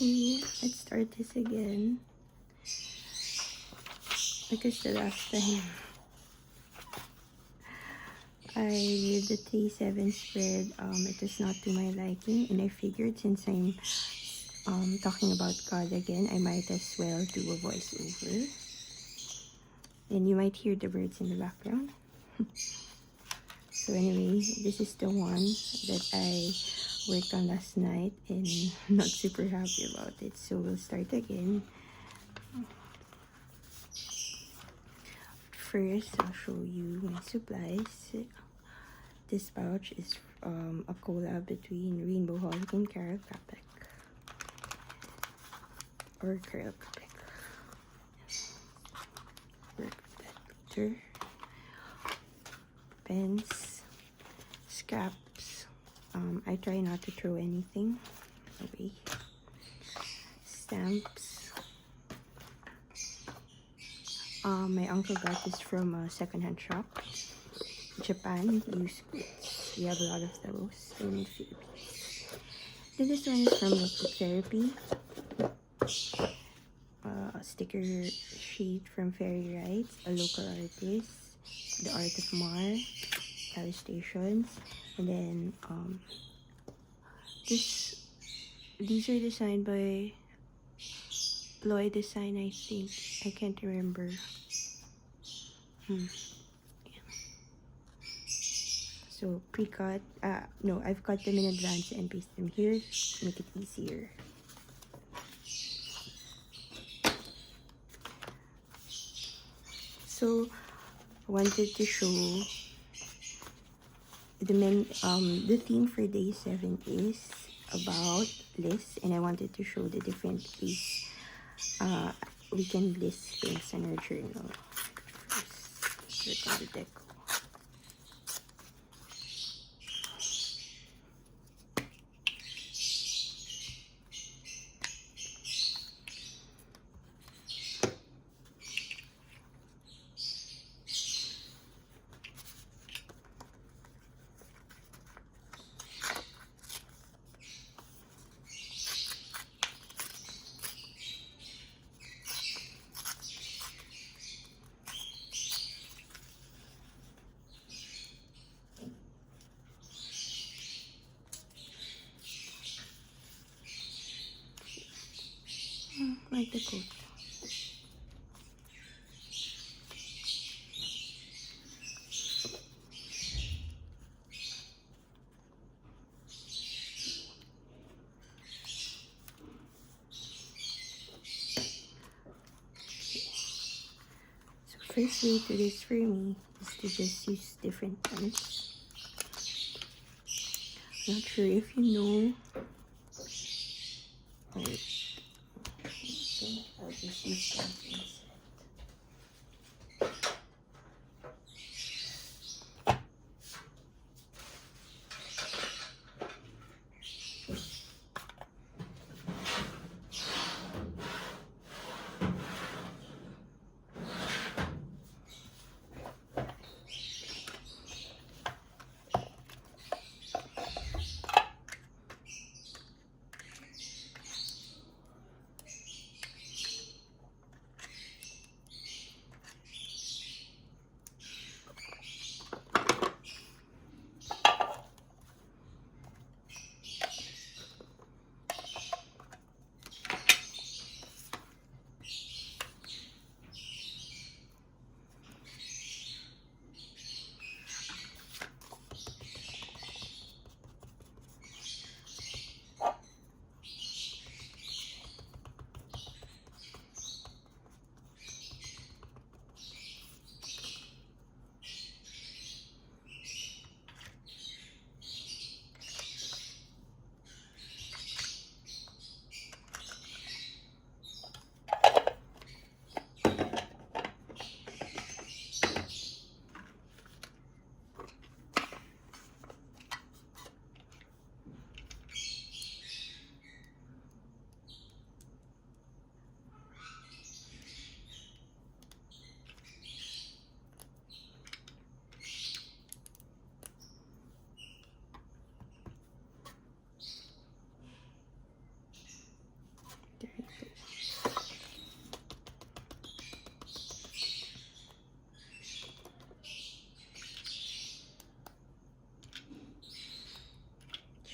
Okay, let's start this again. Because the last time I did the 3-7 spread, it was not to my liking, and I figured since I'm talking about God again, I might as well do a voiceover. And you might hear the birds in the background. So anyway, this is the one that I worked on last night and not super happy about it. So we'll start again. First, I'll show you my supplies. This pouch is a collab between Rainbow Holic and Carol Capek. Or Carol Capek. Work that picture. Pens, scraps. I try not to throw anything away. Stamps. My uncle got this from a secondhand shop. Japan, used goods. We have a lot of those in the Philippines. Then this one is from Notebook Therapy. A sticker sheet from Fairy Rights, a local artist, The Art of Mar, illustrations, and then these are designed by Loy Design, I think. I can't remember. So pre-cut. No, I've cut them in advance and paste them here to make it easier. So I wanted to show the theme for day 7 is about lists, and I wanted to show the different ways we can list things in our journal. First, let's work on the deco. Like the coat. So first way to do this for me is to just use different pens. Not sure if you know. Oh, I'll just use that instead.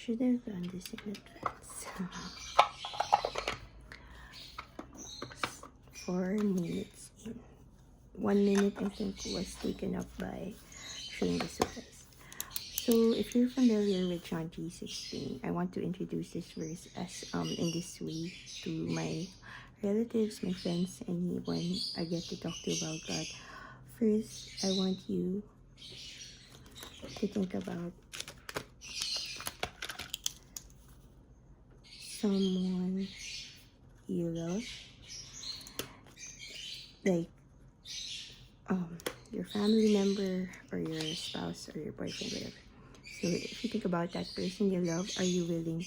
should have done this in advance. 4 minutes in. 1 minute I think was taken up by showing the supplies. So if you're familiar with John 3:16, I want to introduce this verse as in this way to my relatives, my friends, anyone I get to talk to about God. First, I want you to think about someone you love, like your family member or your spouse or your boyfriend, whatever. So if you think about that person you love, are you willing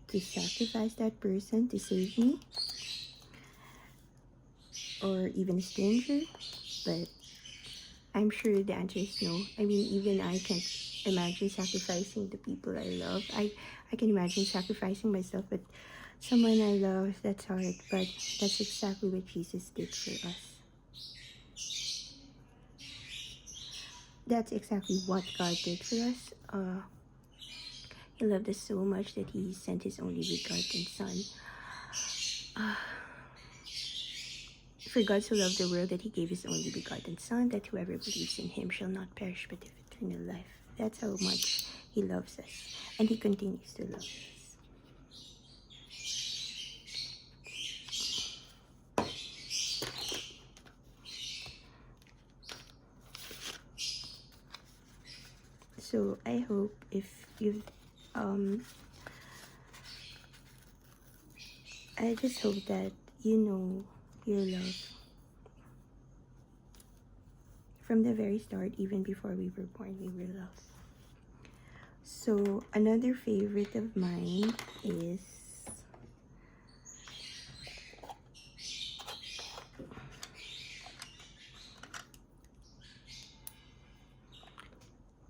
to sacrifice that person to save me? Or even a stranger? But I'm sure the answer is no. I mean, even I can't imagine sacrificing the people I love. I can imagine sacrificing myself, but someone I love, that's hard. But that's exactly what Jesus did for us. That's exactly what God did for us. He loved us so much that He sent His only begotten Son. For God so loved the world that He gave His only begotten Son, that whoever believes in Him shall not perish but have eternal life. That's how much He loves us, and He continues to love us. So I hope if you've I just hope that you know your love from the very start. Even before we were born, we were loved. So another favorite of mine is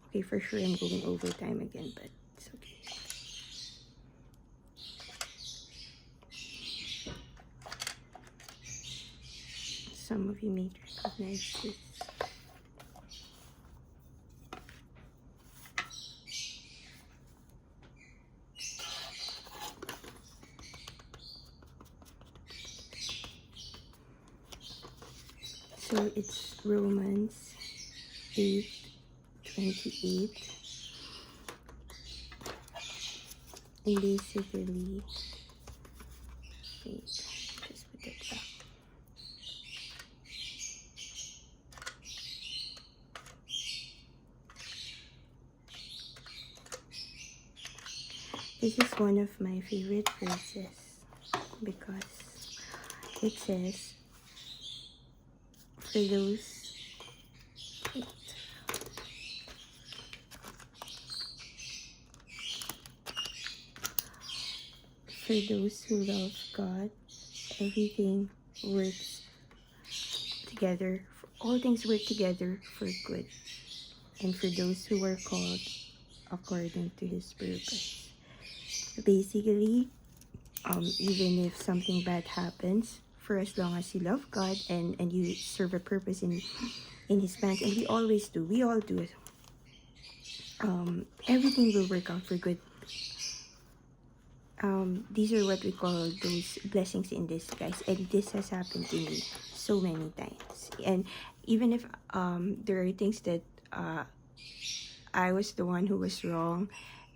okay, for sure I'm going over time again, but it's okay. Some of you may recognize this. So it's Romans 8:28. And basically, wait, just put it back. This is one of my favorite verses because it says, for those who love God, everything works together. All things work together for good, and for those who are called according to His purpose. Basically, even if something bad happens, for as long as you love God and you serve a purpose in His plans, and we always do, we all do it, everything will work out for good. These are what we call those blessings in disguise, and this has happened to me so many times. And even if there are things that I was the one who was wrong,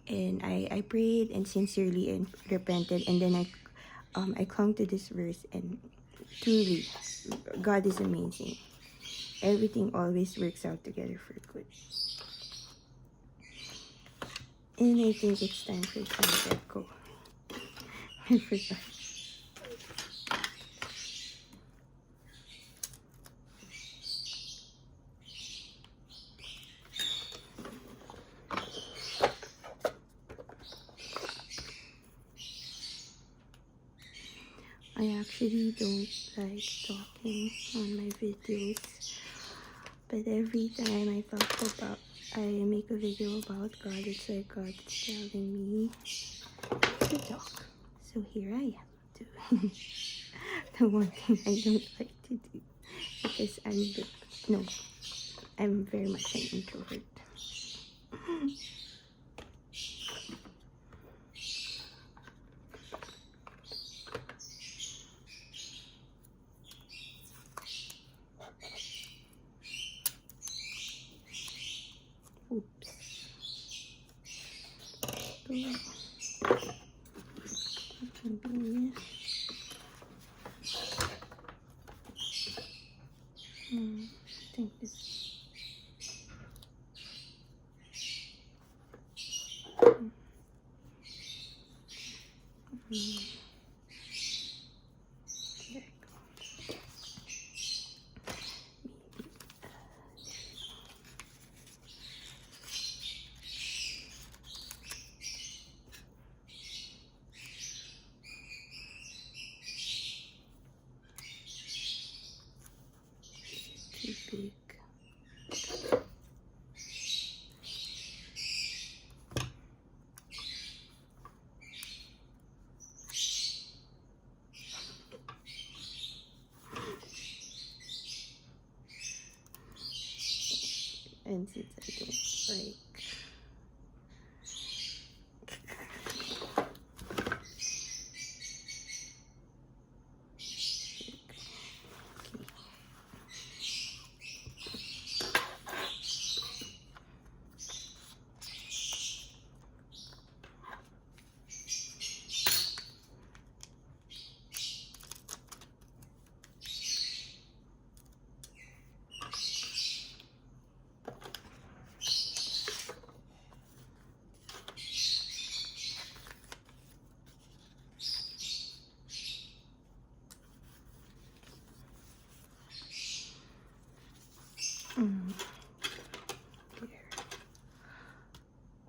and I prayed and sincerely and repented, and then I clung to this verse, and truly, God is amazing. Everything always works out together for good. And I think it's time for some let go. I forgot. I actually don't like talking on my videos, but every time I make a video about God, it's like God's telling me to talk. So here I am doing the one thing I don't like to do, because I'm very much an introvert. There it goes. Too big. And since I don't like there.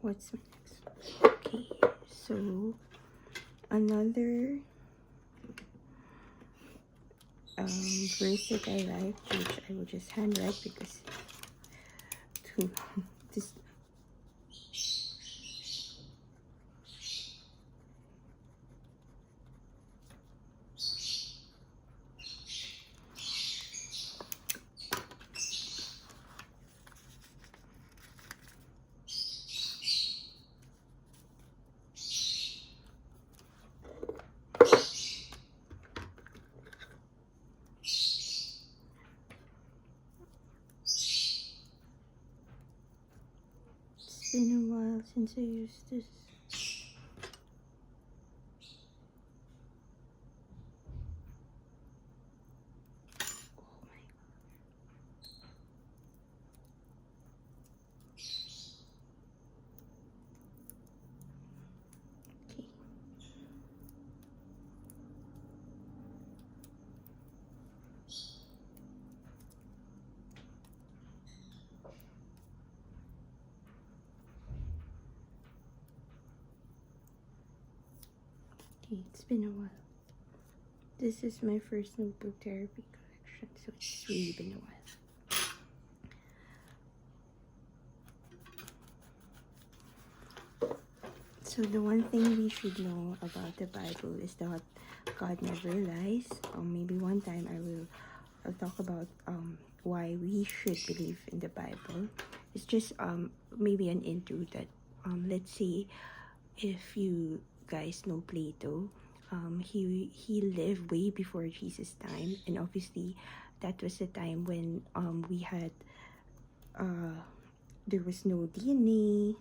What's next? Okay, so another verse that I like, which I will just handwrite because to this. It's been a while since I used this. Oh my. Okay. Okay, it's been a while. This is my first notebook therapy collection, so it's really been a while. So the one thing we should know about the Bible is that God never lies. Maybe one time I'll talk about why we should believe in the Bible. It's just maybe an intro that let's say if you guys know Plato, he lived way before Jesus' time, and obviously that was the time when we had there was no DNA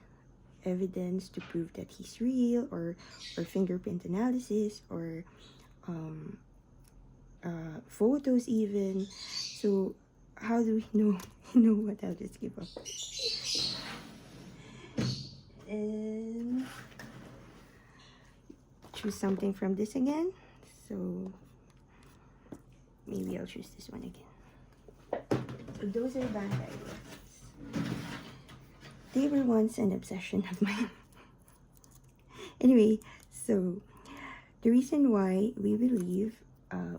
evidence to prove that he's real, or fingerprint analysis, or photos even. So how do we know? You know what, I'll just give up. And choose something from this again. So maybe I'll choose this one again. So those are bad ideas. They were once an obsession of mine. Anyway, so the reason why we believe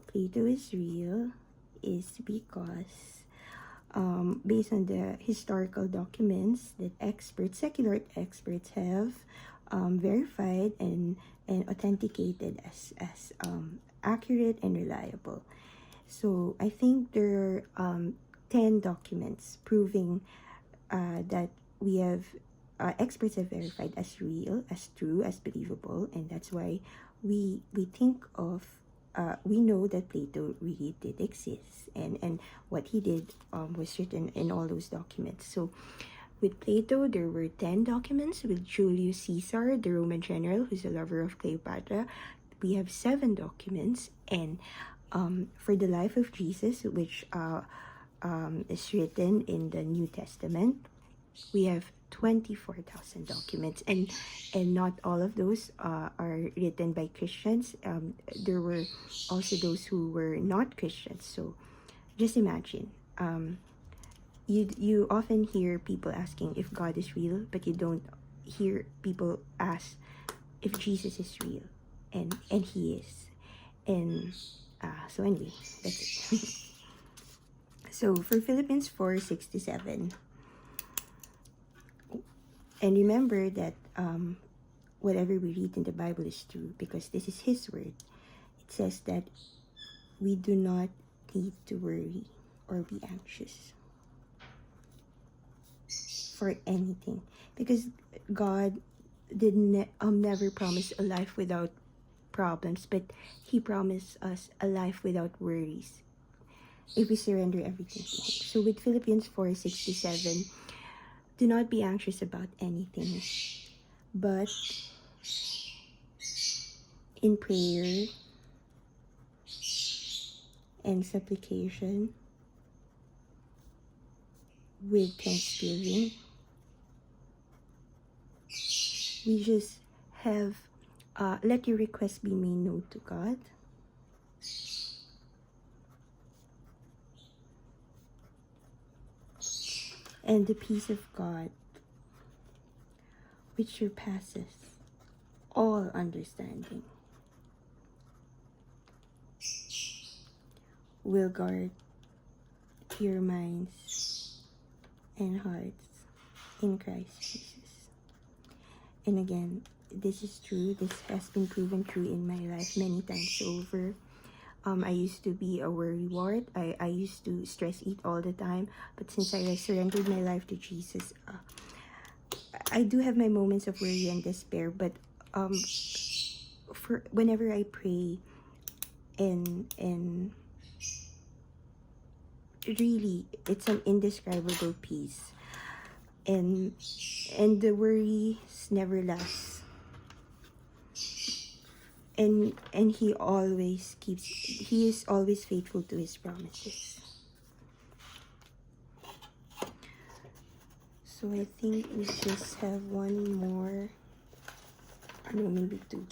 Plato is real is because based on the historical documents that secular experts have verified and authenticated as accurate and reliable. So I think there are 10 documents proving that we have experts have verified as real, as true, as believable, and that's why we think of we know that Plato really did exist, and what he did was written in all those documents. So with Plato, there were 10 documents. With Julius Caesar, the Roman general who's a lover of Cleopatra, we have 7 documents. And for the life of Jesus, which is written in the New Testament, we have 24,000 documents, and not all of those are written by Christians. There were also those who were not Christians. So just imagine, you often hear people asking if God is real, but you don't hear people ask if Jesus is real, and he is. And so anyway, that's it. So for Philippians 4:67, and remember that whatever we read in the Bible is true, because this is His word. It says that we do not need to worry or be anxious for anything, because God did never promise a life without problems, but He promised us a life without worries if we surrender everything to Him. So with Philippians 4:67, do not be anxious about anything, but in prayer and supplication with thanksgiving, we just have let your requests be made known to God. And the peace of God, which surpasses all understanding, will guard your minds and hearts in Christ Jesus. And again, this is true. This has been proven true in my life many times over. I used to be a worrywart. I used to stress eat all the time. But since I surrendered my life to Jesus, I do have my moments of worry and despair. But for whenever I pray, and really, it's an indescribable peace. And the worries never last. And he is always faithful to his promises. So I think we just have one more, no, maybe two.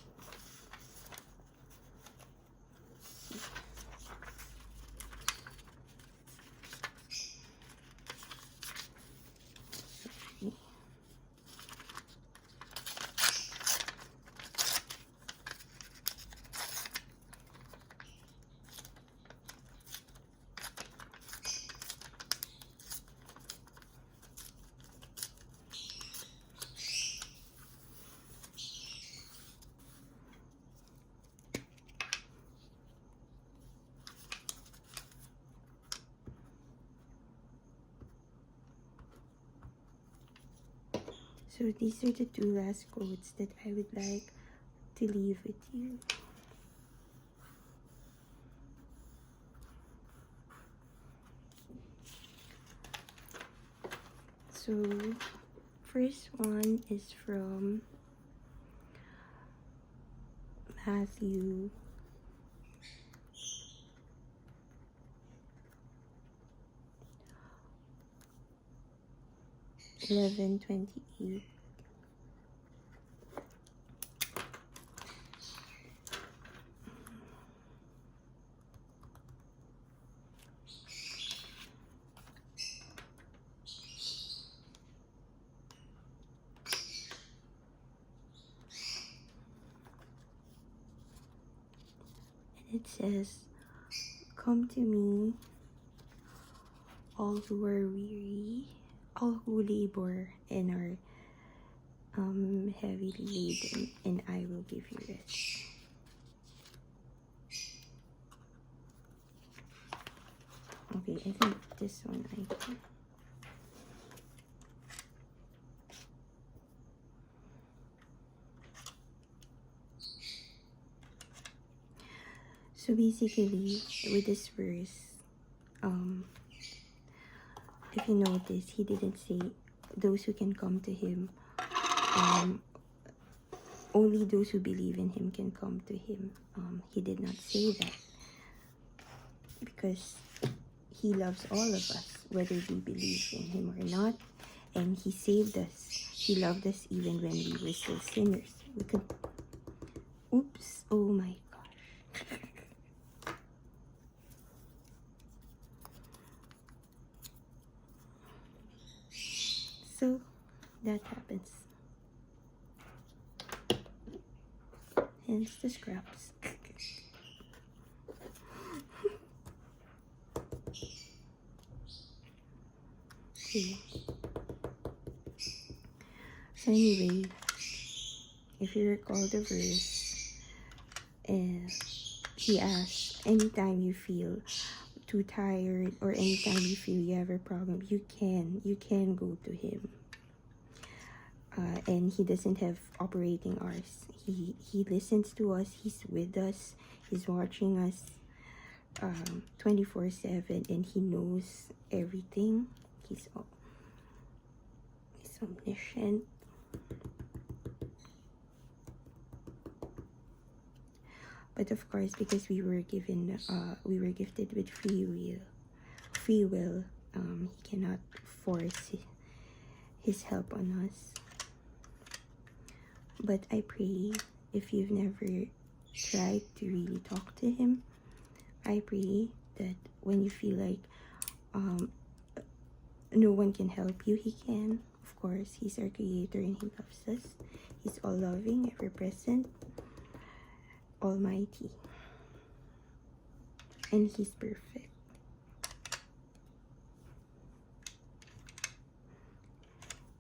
So these are the two last quotes that I would like to leave with you. So first one is from Matthew 11:28. It says, "Come to me, all who are weary, all who labor and are heavily laden, and I will give you rest." Okay, I think this one I can. So basically, with this verse, if you notice, he didn't say those who can come to him. Only those who believe in him can come to him. He did not say that, because he loves all of us, whether we believe in him or not. and he saved us. He loved us even when we were still sinners. We could, oops, oh my gosh. So that happens. Hence the scraps. Okay. So anyway, if you recall the verse, he asks, anytime you feel too tired or anytime you feel you have a problem, you can go to him. And he doesn't have operating hours. He listens to us. He's with us. He's watching us 24/7, and he knows everything. He's omniscient. But of course, because we were gifted with free will, he cannot force his help on us. But I pray, if you've never tried to really talk to him, I pray that when you feel like no one can help you, he can. Of course, he's our creator and he loves us. He's all loving, ever present, almighty, and he's perfect.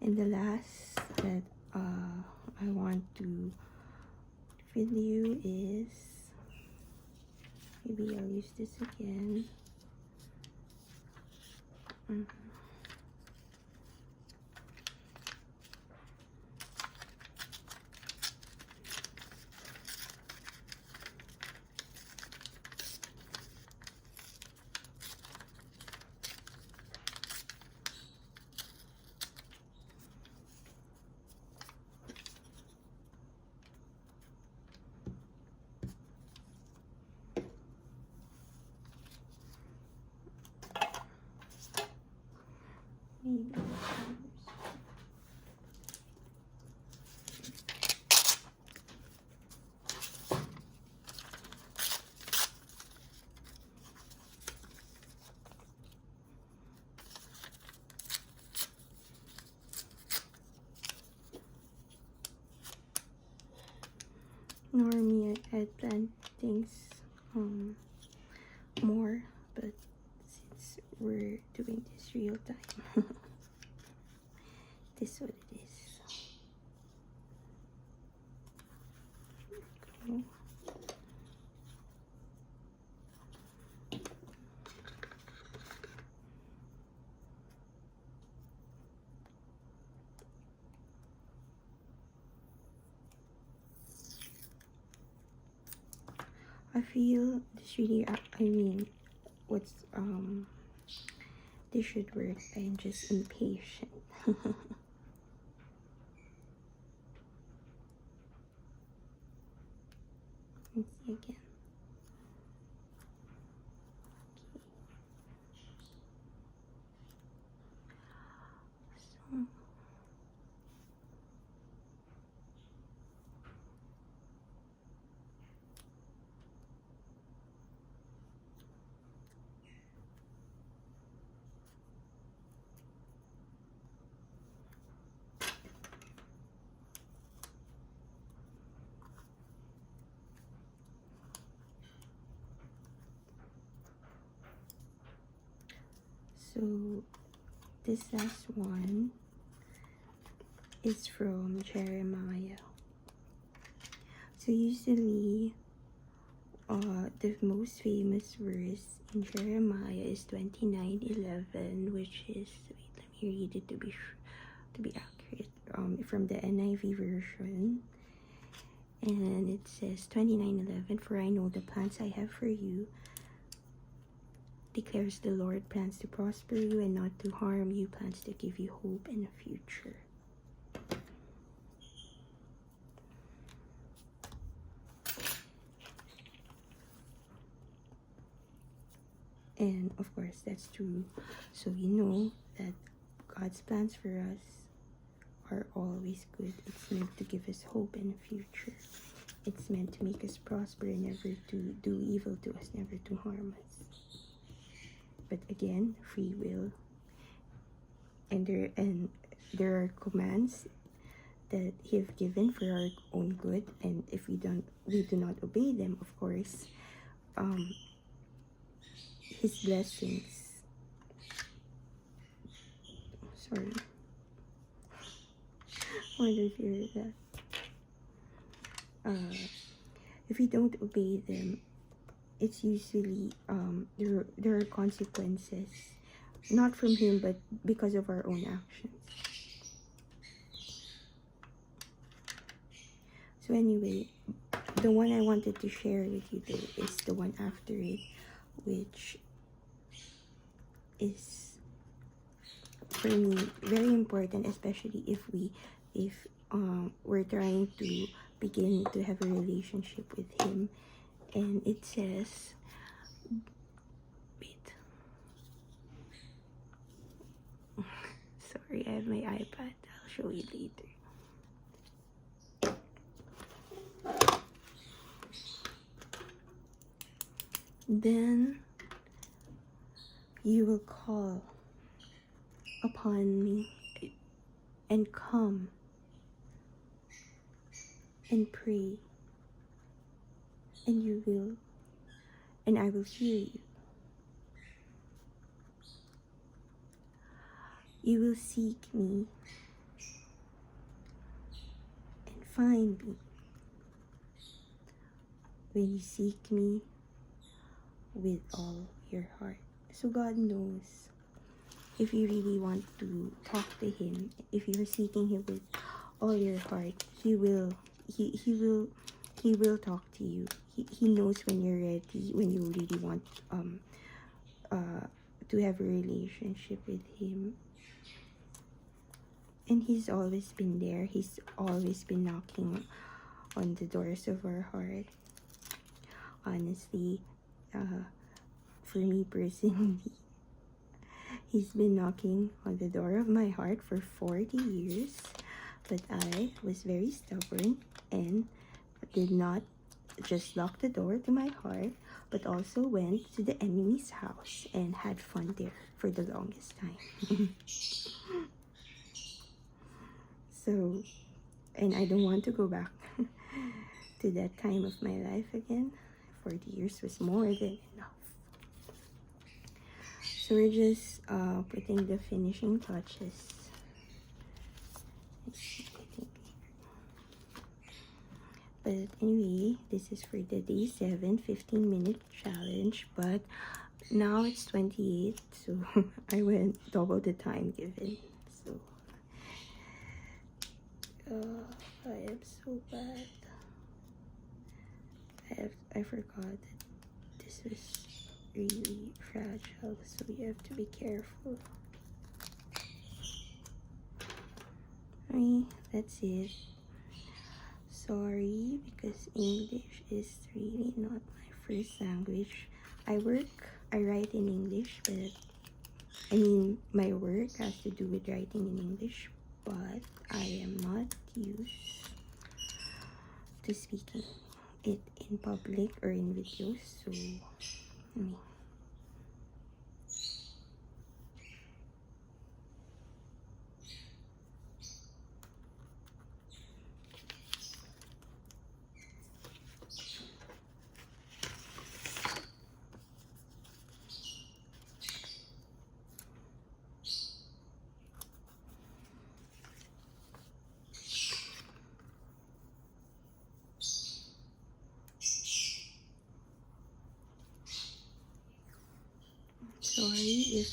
And the last that I want to fill you is, maybe I'll use this again. Maybe. Normally I'd plan things more, but since we're doing this real time, this is what it is. There we go. I feel this really, I mean, what's, this should work. I'm just impatient. Let's see again. Okay. So, so this last one is from Jeremiah. So usually the most famous verse in Jeremiah is 29:11, which is, wait, let me read it to be accurate, from the NIV version. And it says 29:11, for I know the plans I have for you, declares the Lord, plans to prosper you and not to harm you, plans to give you hope and a future. And of course that's true. So we know that God's plans for us are always good. It's meant to give us hope and a future. It's meant to make us prosper and never to do evil to us, never to harm us. But again, free will. And there are commands that He have given for our own good, and if we do not obey them, of course, His blessings. Sorry, I wonder if you heard that. If we don't obey them, it's usually there are consequences, not from Him, but because of our own actions. So anyway, the one I wanted to share with you though is the one after it, which is for me very important, especially if we're trying to begin to have a relationship with Him. And it says, wait, sorry, I have my iPad, I'll show you later. Then you will call upon me and come and pray, and I will hear you. You will seek me and find me when you seek me with all your heart. So God knows if you really want to talk to Him, if you're seeking Him with all your heart, He will talk to you. He knows when you're ready, when you really want to have a relationship with Him. And He's always been there. He's always been knocking on the doors of our heart. Honestly, for me personally, He's been knocking on the door of my heart for 40 years, but I was very stubborn and did not just lock the door to my heart, but also went to the enemy's house and had fun there for the longest time. So, and I don't want to go back to that time of my life again. 40 years was more than enough. So we're just putting the finishing touches. But anyway, this is for the day 7 15-minute challenge, but now it's 28, so I went double the time given. So I am so bad. I forgot that this is really fragile, so you have to be careful. Okay, that's it. Sorry, because English is really not my first language. I write in English, but I mean, my work has to do with writing in English, but I am not used to speaking it in public or in videos, so I mean, sorry if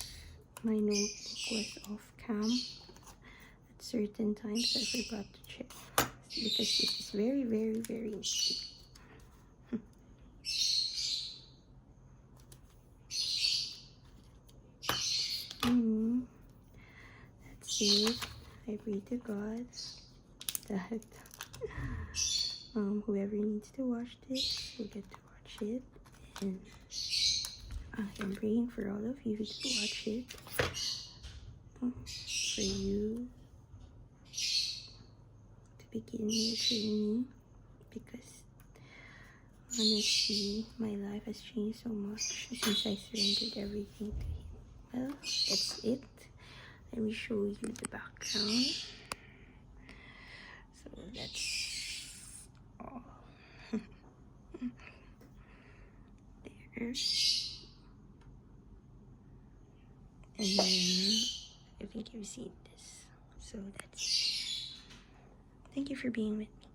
my notebook was off cam at certain times. I forgot to check because this is very, very, very easy. That's it. I pray to God that whoever needs to watch this will get to watch it, and I am praying for all of you to watch it. for you to begin your journey, because honestly, my life has changed so much since I surrendered everything to him. Well, that's it. Let me show you the background. So that's all. There. And then I think you've seen this. So that's it. Thank you for being with me.